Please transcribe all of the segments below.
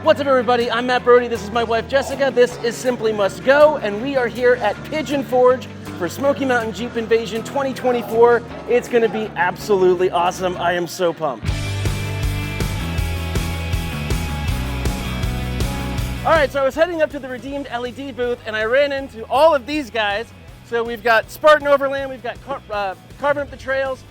What's up, everybody? I'm Matt Brody. This is my wife, Jessica. This is Simply Must Go, and we are here at Pigeon Forge for Smoky Mountain Jeep Invasion 2024. It's going to be absolutely awesome. I am so pumped. All right, so I was heading up to the Redeemed LED booth, and I ran into all of these guys. So we've got Spartan Overland, we've got Carving Up the Trails,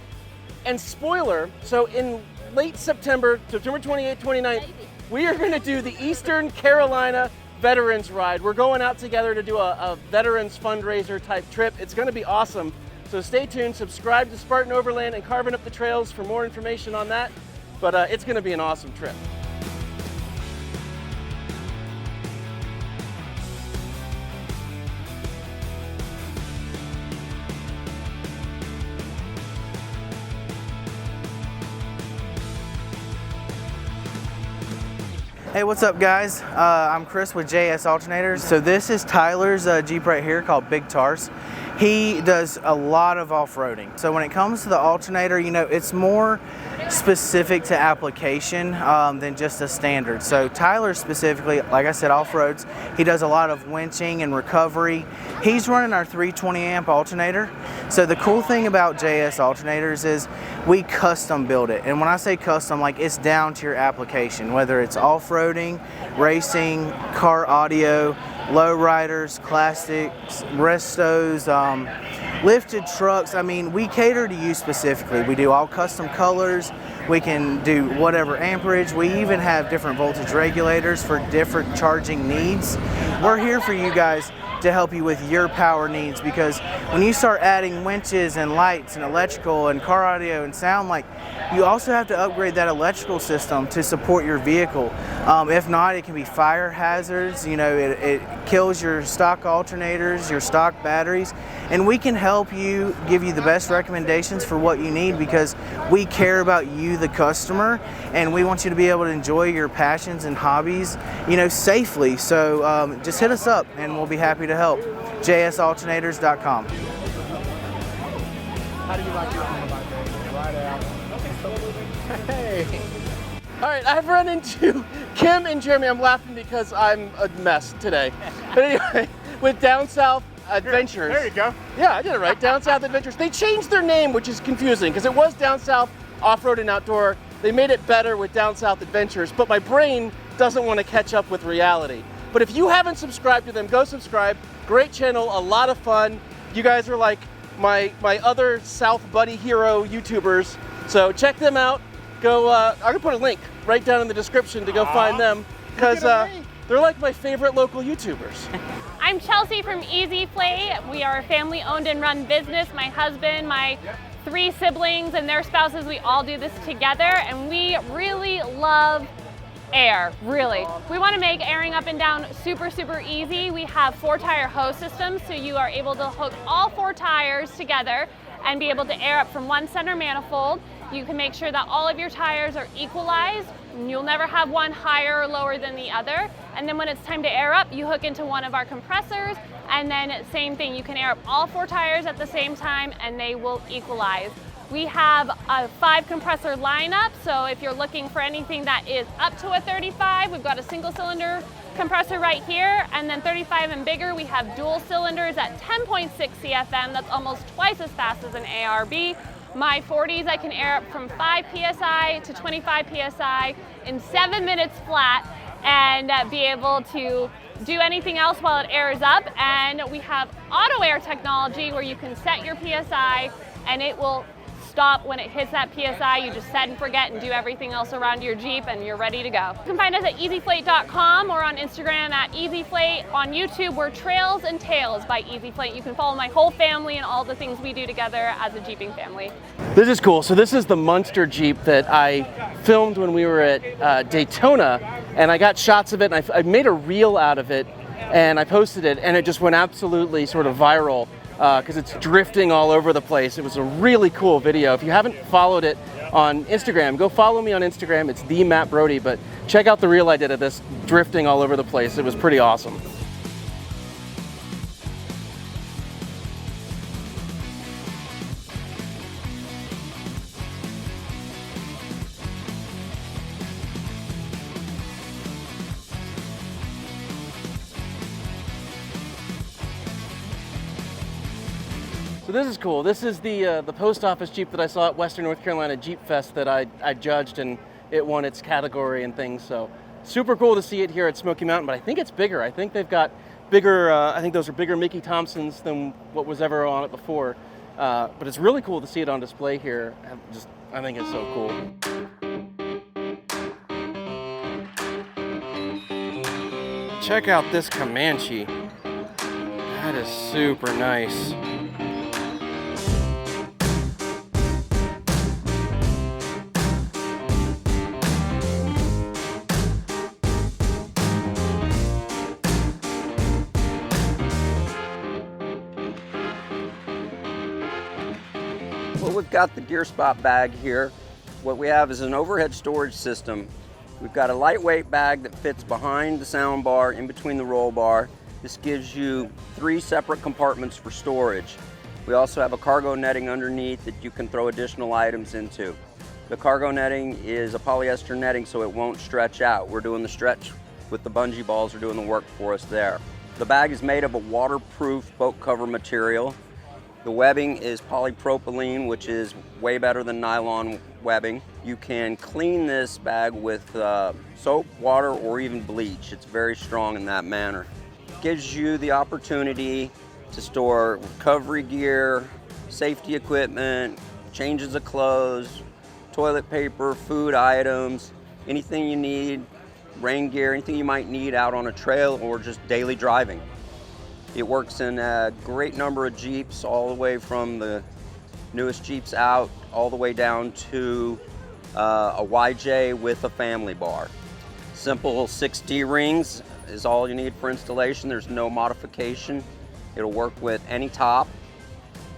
and spoiler, so in late September 28th, 29th, we are going to do the Eastern Carolina Veterans Ride. We're going out together to do a veterans fundraiser type trip. It's going to be awesome. So stay tuned, subscribe to Spartan Overland and Carving Up the Trails for more information on that. But it's going to be an awesome trip. Hey, what's up, guys? I'm Chris with JS Alternators. So this is Tyler's Jeep right here called Big Tars. He does a lot of off-roading. So when it comes to the alternator, you know, it's more specific to application than just a standard. So Tyler specifically, like I said, off-roads. He does a lot of winching and recovery. He's running our 320 amp alternator. So the cool thing about JS Alternators is we custom build it. And when I say custom, like it's down to your application, whether it's off-roading, racing, car audio, lowriders, classics, restos, lifted trucks. I mean, we cater to you specifically. We do all custom colors. We can do whatever amperage. We even have different voltage regulators for different charging needs. We're here for you guys to help you with your power needs, because when you start adding winches and lights and electrical and car audio and sound, like, you also have to upgrade that electrical system to support your vehicle. If not, it can be fire hazards. You know, it kills your stock alternators, your stock batteries, and we can help you, give you the best recommendations for what you need, because we care about you, the customer, and we want you to be able to enjoy your passions and hobbies, you know, safely. So just hit us up and we'll be happy to help. JSAlternators.com. How do you like your ride out? Hey. All right, I've run into Kim and Jeremy. I'm laughing because I'm a mess today. But anyway, with Down South Adventures. There you go. Yeah, I did it right. Down South Adventures. They changed their name, which is confusing because it was Down South Off-Road and Outdoor. They made it better with Down South Adventures, but my brain doesn't want to catch up with reality. But if you haven't subscribed to them, go subscribe. Great channel, a lot of fun. You guys are like my other South Buddy Hero YouTubers. So check them out. Go, I'm gonna put a link right down in the description to go find them, because they're like my favorite local YouTubers. I'm Chelsea from EasyFlate. We are a family owned and run business. My husband, my 3 siblings and their spouses, we all do this together, and we really love air, really. We want to make airing up and down super, super easy. We have 4-tire hose systems, so you are able to hook all 4 tires together and be able to air up from one center manifold. You can make sure that all of your tires are equalized. You'll never have one higher or lower than the other. And then when it's time to air up, you hook into one of our compressors, and then same thing, you can air up all 4 tires at the same time and they will equalize. We have a 5 compressor lineup, so if you're looking for anything that is up to a 35, we've got a single cylinder compressor right here, and then 35 and bigger, we have dual cylinders at 10.6 CFM. That's almost twice as fast as an ARB. My 40s, I can air up from 5 PSI to 25 PSI in 7 minutes flat, and be able to do anything else while it airs up. And we have auto air technology where you can set your PSI and it will stop when it hits that PSI. You just set and forget and do everything else around your Jeep and you're ready to go. You can find us at EasyFlate.com or on Instagram at EasyFlate. On YouTube, we're Trails and Tales by EasyFlate. You can follow my whole family and all the things we do together as a Jeeping family. This is cool. So this is the Munster Jeep that I filmed when we were at Daytona, and I got shots of it, and I made a reel out of it, and I posted it, and it just went absolutely sort of viral because it's drifting all over the place. It was a really cool video. If you haven't followed it on Instagram, go follow me on Instagram. It's the Matt Brody, but check out the reel I did of this drifting all over the place. It was pretty awesome. So this is cool. This is the post office Jeep that I saw at Western North Carolina Jeep Fest that I judged, and it won its category and things. So super cool to see it here at Smoky Mountain, but I think it's bigger. I think they've got bigger, I think those are bigger Mickey Thompsons than what was ever on it before. But it's really cool to see it on display here. I think it's so cool. Check out this Comanche. That is super nice. Well, we've got the Gear Spot bag here. What we have is an overhead storage system. We've got a lightweight bag that fits behind the sound bar, in between the roll bar. This gives you 3 separate compartments for storage. We also have a cargo netting underneath that you can throw additional items into. The cargo netting is a polyester netting, so it won't stretch out. We're doing the stretch with the bungee balls, are doing the work for us there. The bag is made of a waterproof boat cover material. The webbing is polypropylene, which is way better than nylon webbing. You can clean this bag with soap, water, or even bleach. It's very strong in that manner. It gives you the opportunity to store recovery gear, safety equipment, changes of clothes, toilet paper, food items, anything you need, rain gear, anything you might need out on a trail or just daily driving. It works in a great number of Jeeps, all the way from the newest Jeeps out, all the way down to a YJ with a family bar. Simple 6D rings is all you need for installation. There's no modification. It'll work with any top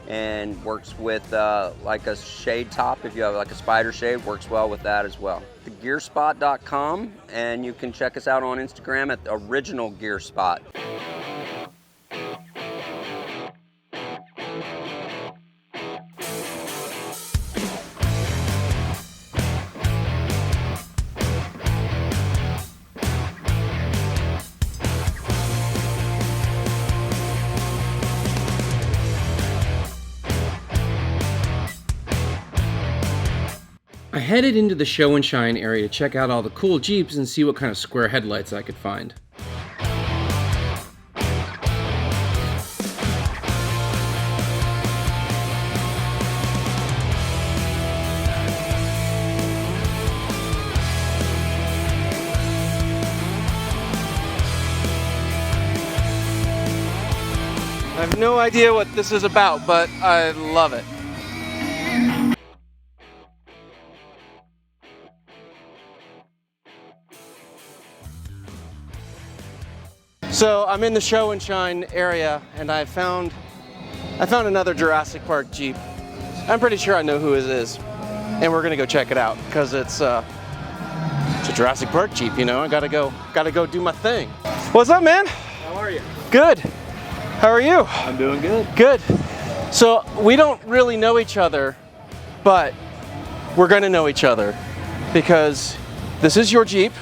and works with like a shade top. If you have like a spider shade, works well with that as well. Thegearspot.com, and you can check us out on Instagram at the Original Gear Spot. I headed into the show and shine area to check out all the cool Jeeps and see what kind of square headlights I could find. I have no idea what this is about, but I love it. So I'm in the show and shine area, and I found another Jurassic Park Jeep. I'm pretty sure I know who it is, and we're gonna go check it out because it's a Jurassic Park Jeep. You know, I gotta go do my thing. What's up, man? How are you? Good. How are you? I'm doing good. Good. So we don't really know each other, but we're gonna know each other because this is your Jeep,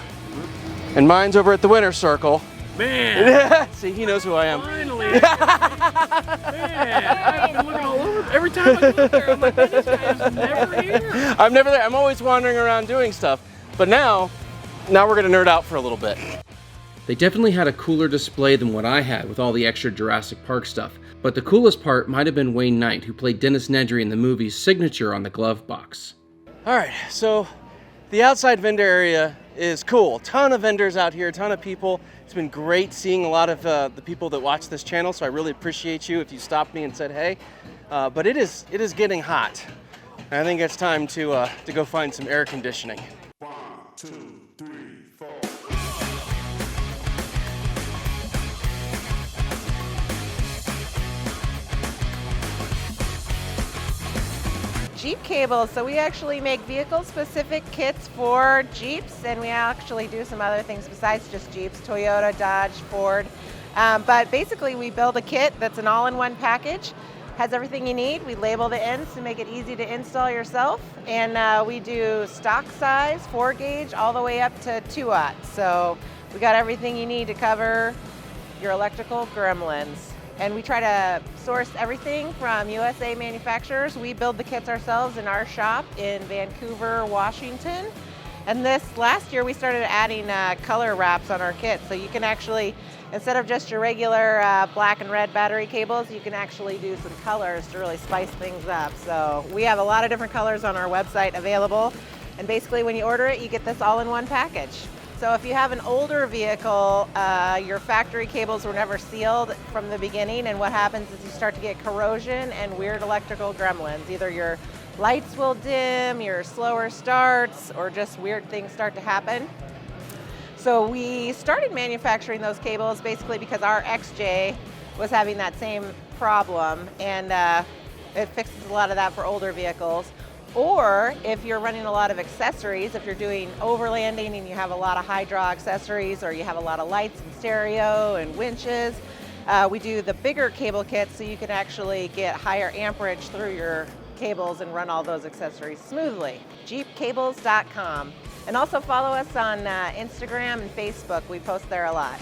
and mine's over at the Winner's Circle. Man! See, he knows who I am. Finally! Man, I've been looking all over. Every time I go there, I'm like, man, this guy is never here. I'm never there. I'm always wandering around doing stuff. But now we're gonna nerd out for a little bit. They definitely had a cooler display than what I had with all the extra Jurassic Park stuff, but the coolest part might have been Wayne Knight, who played Dennis Nedry in the movie's signature on the glove box. All right, so the outside vendor area is cool. Ton of vendors out here, ton of people. It's been great seeing a lot of the people that watch this channel, so I really appreciate you if you stopped me and said hey. But it is getting hot. I think it's time to go find some air conditioning. 1, 2, 3, 4. Jeep cables. So we actually make vehicle-specific kits for Jeeps, and we actually do some other things besides just Jeeps, Toyota, Dodge, Ford. But basically we build a kit that's an all-in-one package, has everything you need. We label the ends to make it easy to install yourself, and we do stock size, 4 gauge, all the way up to 2/0. So we got everything you need to cover your electrical gremlins. And we try to source everything from USA manufacturers. We build the kits ourselves in our shop in Vancouver, Washington. And this last year we started adding color wraps on our kits. So you can actually, instead of just your regular black and red battery cables, you can actually do some colors to really spice things up. So we have a lot of different colors on our website available. And basically when you order it, you get this all in one package. So if you have an older vehicle, your factory cables were never sealed from the beginning, and what happens is you start to get corrosion and weird electrical gremlins. Either your lights will dim, your slower starts, or just weird things start to happen. So we started manufacturing those cables basically because our XJ was having that same problem, and it fixes a lot of that for older vehicles. Or if you're running a lot of accessories, if you're doing overlanding and you have a lot of high draw accessories, or you have a lot of lights and stereo and winches, we do the bigger cable kits so you can actually get higher amperage through your cables and run all those accessories smoothly. JeepCables.com. And also follow us on Instagram and Facebook. We post there a lot.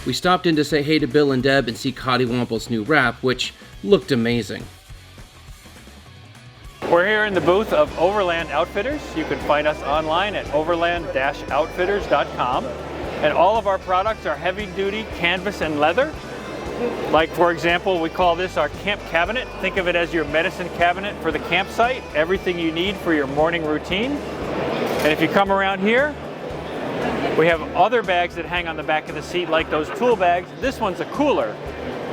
We stopped in to say hey to Bill and Deb and see Coddywample's new wrap, which looked amazing. We're here in the booth of Overland Outfitters. You can find us online at overland-outfitters.com. And all of our products are heavy-duty canvas and leather. Like, for example, we call this our camp cabinet. Think of it as your medicine cabinet for the campsite. Everything you need for your morning routine. And if you come around here, we have other bags that hang on the back of the seat, like those tool bags. This one's a cooler.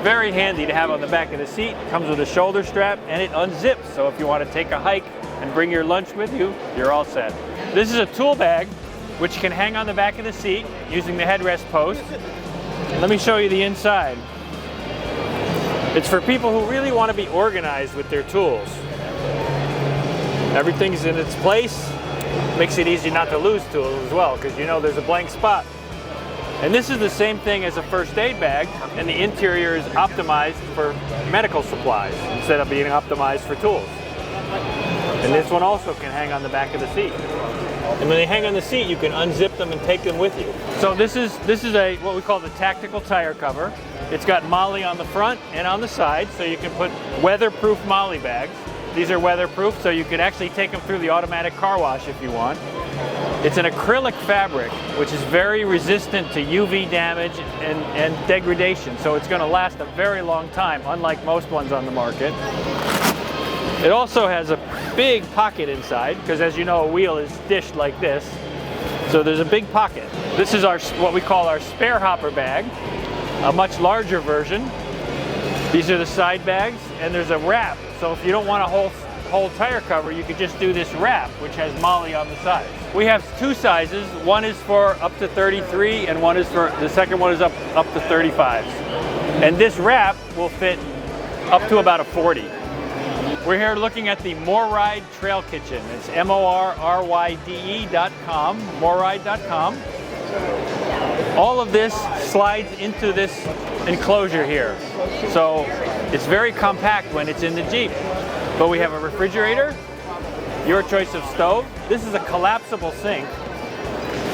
Very handy to have on the back of the seat. Comes with a shoulder strap and it unzips. So if you want to take a hike and bring your lunch with you, you're all set. This is a tool bag which can hang on the back of the seat using the headrest post. Let me show you the inside. It's for people who really want to be organized with their tools. Everything's in its place. Makes it easy not to lose tools as well, because you know there's a blank spot. And this is the same thing as a first aid bag, and the interior is optimized for medical supplies instead of being optimized for tools. And this one also can hang on the back of the seat. And when they hang on the seat, you can unzip them and take them with you. So this is a what we call the tactical tire cover. It's got MOLLE on the front and on the side, so you can put weatherproof MOLLE bags. These are weatherproof, so you can actually take them through the automatic car wash if you want. It's an acrylic fabric, which is very resistant to UV damage and degradation, so it's going to last a very long time, unlike most ones on the market. It also has a big pocket inside, because as you know, a wheel is dished like this, so there's a big pocket. This is our what we call our spare hopper bag, a much larger version. These are the side bags, and there's a wrap. So if you don't want a whole tire cover, you could just do this wrap, which has MOLLE on the sides. We have two sizes. One is for up to 33, and one is for the second one is up to 35s. And this wrap will fit up to about a 40. We're here looking at the MoreRide Trail Kitchen. It's MoRYDE.com, MoreRide.com. All of this slides into this enclosure here. So it's very compact when it's in the Jeep. But we have a refrigerator, your choice of stove. This is a collapsible sink.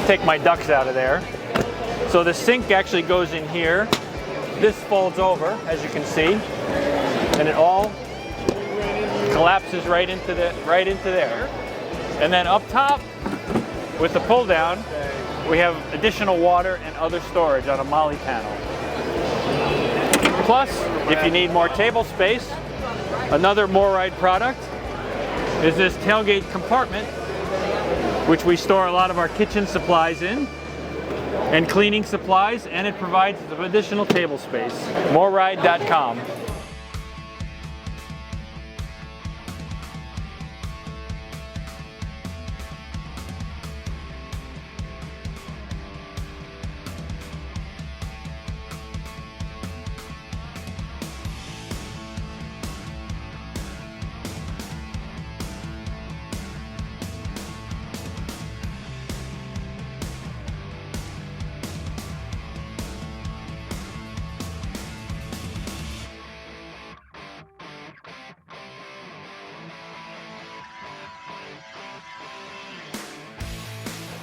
Take my ducks out of there. So the sink actually goes in here. This folds over, as you can see, and it all collapses right into there. And then up top, with the pull down, we have additional water and other storage on a MOLLE panel. Plus, if you need more table space, another MoreRide product is this tailgate compartment, which we store a lot of our kitchen supplies in and cleaning supplies, and it provides some additional table space. MoreRide.com.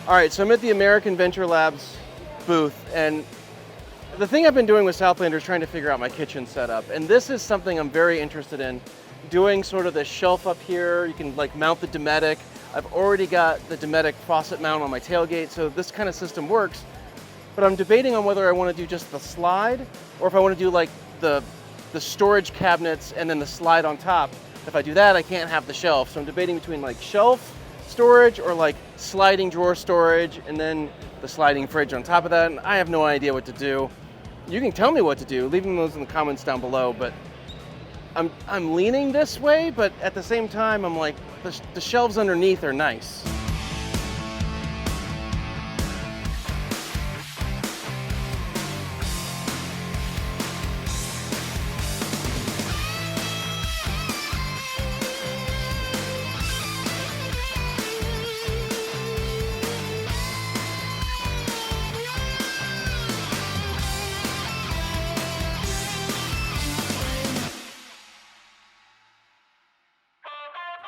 All right, so I'm at the American Venture Labs booth, and the thing I've been doing with Southlander is trying to figure out my kitchen setup, and this is something I'm very interested in. Doing sort of the shelf up here, you can like mount the Dometic. I've already got the Dometic faucet mount on my tailgate, so this kind of system works. But I'm debating on whether I want to do just the slide, or if I want to do like the storage cabinets and then the slide on top. If I do that, I can't have the shelf. So I'm debating between like shelf storage or like sliding drawer storage and then the sliding fridge on top of that. And I have no idea what to do. You can tell me what to do, leave those in the comments down below, but I'm leaning this way, but at the same time, I'm like, the shelves underneath are nice.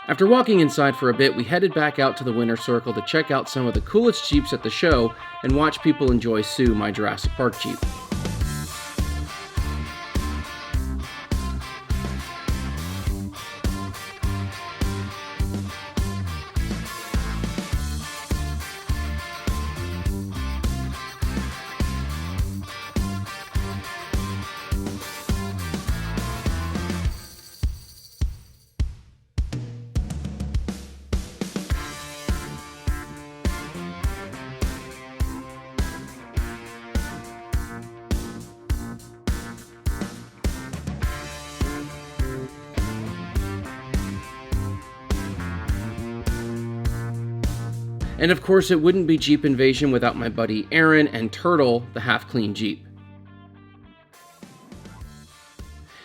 After walking inside for a bit, we headed back out to the winner's circle to check out some of the coolest Jeeps at the show and watch people enjoy Sue, my Jurassic Park Jeep. And of course, it wouldn't be Jeep Invasion without my buddy Aaron and Turtle, the half-clean Jeep.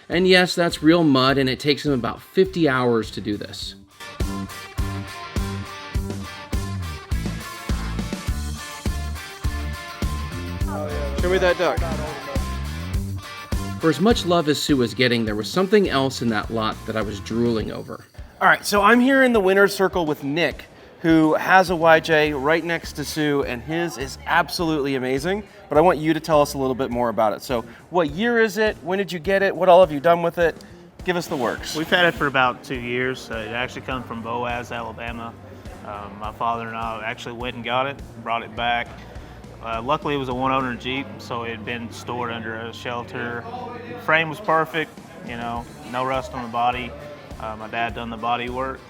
And yes, that's real mud, and it takes him about 50 hours to do this. Show me that duck. For as much love as Sue was getting, there was something else in that lot that I was drooling over. All right, so I'm here in the winner's circle with Nick, who has a YJ right next to Sue, and his is absolutely amazing. But I want you to tell us a little bit more about it. So what year is it? When did you get it? What all have you done with it? Give us the works. We've had it for about 2 years. It actually comes from Boaz, Alabama. My father and I actually went and got it, brought it back. Luckily, it was a one-owner Jeep, so it had been stored under a shelter. Frame was perfect, you know, no rust on the body. My dad done the body work.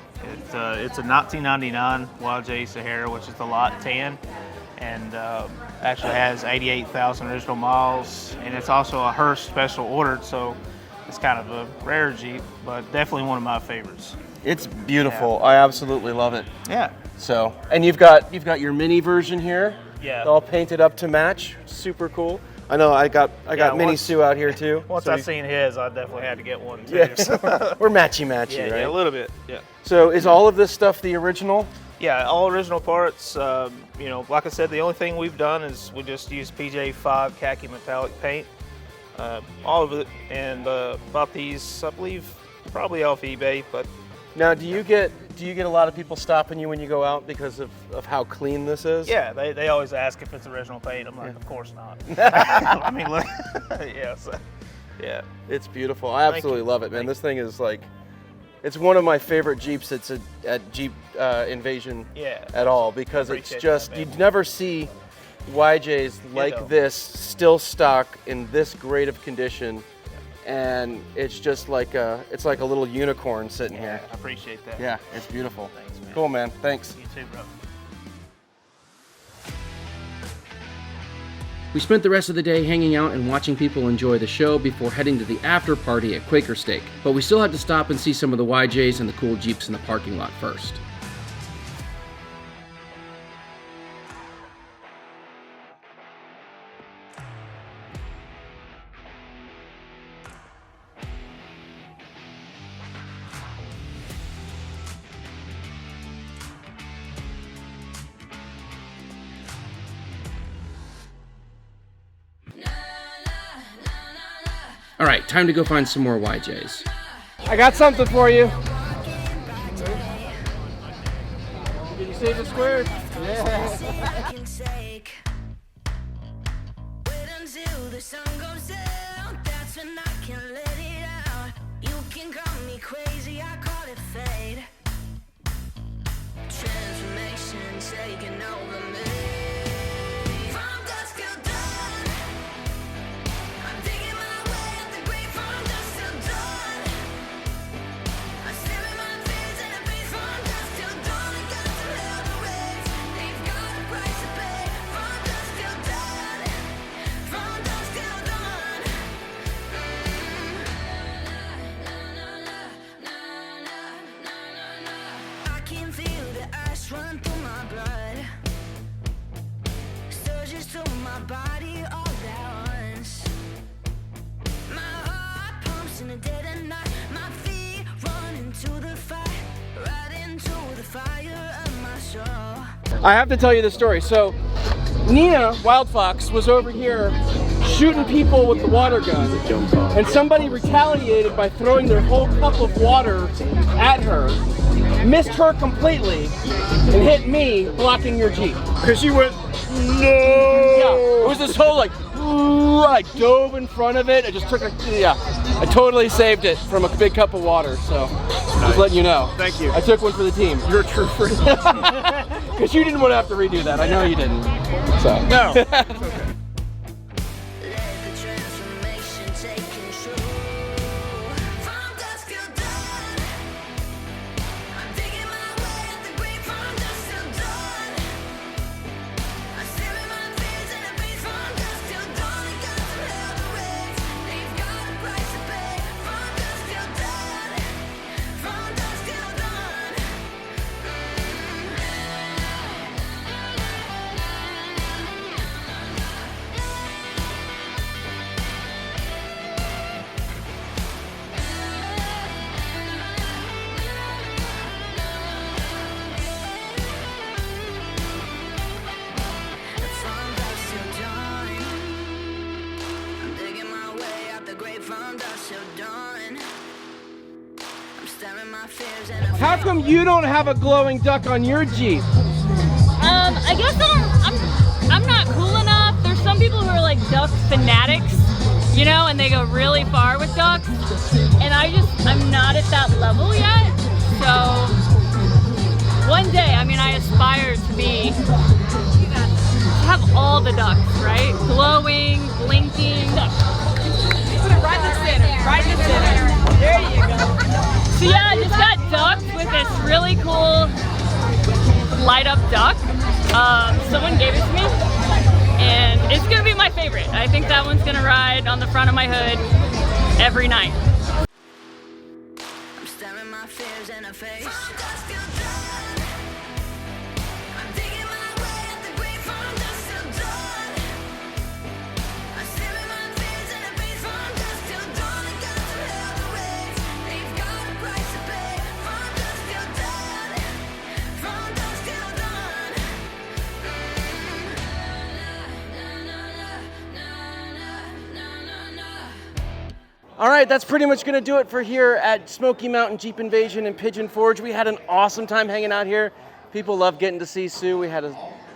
It's a 1999 YJ Sahara, which is the lot 10, and actually has 88,000 original miles, and it's also a Hearst special ordered, so it's kind of a rare Jeep, but definitely one of my favorites. It's beautiful. Yeah. I absolutely love it. Yeah. So, and you've got your mini version here. Yeah. All painted up to match. Super cool. I know I got Mini Sue out here too. Once so I seen his, I definitely had to get one too. Yeah. So. We're matchy, right? Yeah, a little bit. Yeah. So is all of this stuff the original? Yeah, all original parts. You know, like I said, the only thing we've done is we just used PJ5 khaki metallic paint, all of it, and bought these, I believe, probably off eBay. But now, do you get a lot of people stopping you when you go out because of how clean this is? Yeah, they always ask if it's original paint. I'm like, of course not. I mean, look, yeah, so, yeah. It's beautiful. I absolutely love it, man. This thing is like, it's one of my favorite Jeeps. It's at Jeep Invasion at all, because it's just, you'd never see YJs like this still stock in this great of condition. And it's just like it's like a little unicorn sitting here. I appreciate that. Yeah, it's beautiful. Thanks, man. Cool, man. Thanks. You too, bro. We spent the rest of the day hanging out and watching people enjoy the show before heading to the after party at Quaker Steak. But we still had to stop and see some of the YJs and the cool Jeeps in the parking lot first. All right, time to go find some more YJs. I got something for you. Did you save the square? I can take. Wait until the sun goes down. That's when I can let it out. You can call me crazy, I call it fate. Transformation taking over me. From dusk till dawn, I'm digging my way up the grave. From dusk till dawn, I stare at my fears and I breathe. From dusk till dawn, I got to hell to raise. They've got a price to pay. From dusk till dawn, from dusk till dawn. I can feel the ice run through my blood, surges through my body all at once. My heart pumps in the dead of night. My feet run into the fire, right into the fire of my soul. I have to tell you this story. So Nina, Wild Fox, was over here shooting people with the water gun, and somebody retaliated by throwing their whole cup of water at her, missed her completely, and hit me, blocking your Jeep. Because she went, no! Yeah, it was this whole like, I dove in front of it. I just took a, I totally saved it from a big cup of water. So just letting you know. Thank you. I took one for the team. You're a true friend. Because you didn't want to have to redo that. I know you didn't. So. No. It's okay. Let the transformation take control. From dusk till dawn, I'm digging my way up the grave. From dusk till dawn, I stare at my fears and I breathe. From dusk till dawn, I got to hell to raise. They've got a price to pay. From dusk till dawn, from dusk till dawn. From dusk till dawn, I'm digging my way out the grave. From dusk till dawn, I'm staring my fears and How come you don't have a glowing duck on your Jeep? I guess I'm not cool enough. There's some people who are like duck fanatics, you know, and they go really far with ducks. And I'm not at that level yet. So one day, I mean, I aspire to have all the ducks, right? Glowing, blinking. Put it right in the center, right in the center. There you go. So yeah, I just got ducked with this really cool light up duck. Someone gave it to me, and it's gonna be my favorite. I think that one's gonna ride on the front of my hood every night. I'm staring my fears in the face. From dusk till dawn, I'm digging my way up the grave. From dusk till dawn, I stare at my fears and I breathe. From dusk till dawn, I got to hell to raise. They've got a price to pay. From dusk till dawn, from dusk till dawn. All right, that's pretty much gonna do it for here at Smoky Mountain Jeep Invasion in Pigeon Forge. We had an awesome time hanging out here. People love getting to see Sue. We had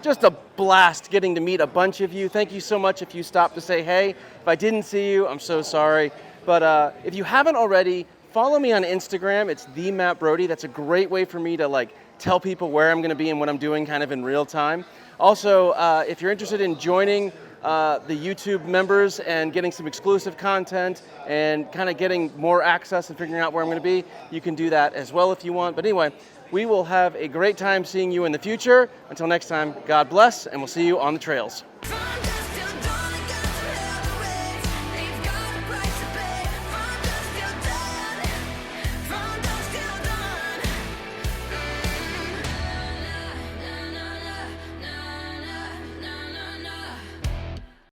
just a blast getting to meet a bunch of you. Thank you so much if you stopped to say hey. If I didn't see you, I'm so sorry. But if you haven't already, follow me on Instagram. It's @MattBrody. That's a great way for me to like tell people where I'm gonna be and what I'm doing kind of in real time. Also, if you're interested in joining the YouTube members and getting some exclusive content and kind of getting more access and figuring out where I'm going to be, you can do that as well if you want. But anyway, we will have a great time seeing you in the future. Until next time, God bless, and we'll see you on the trails. From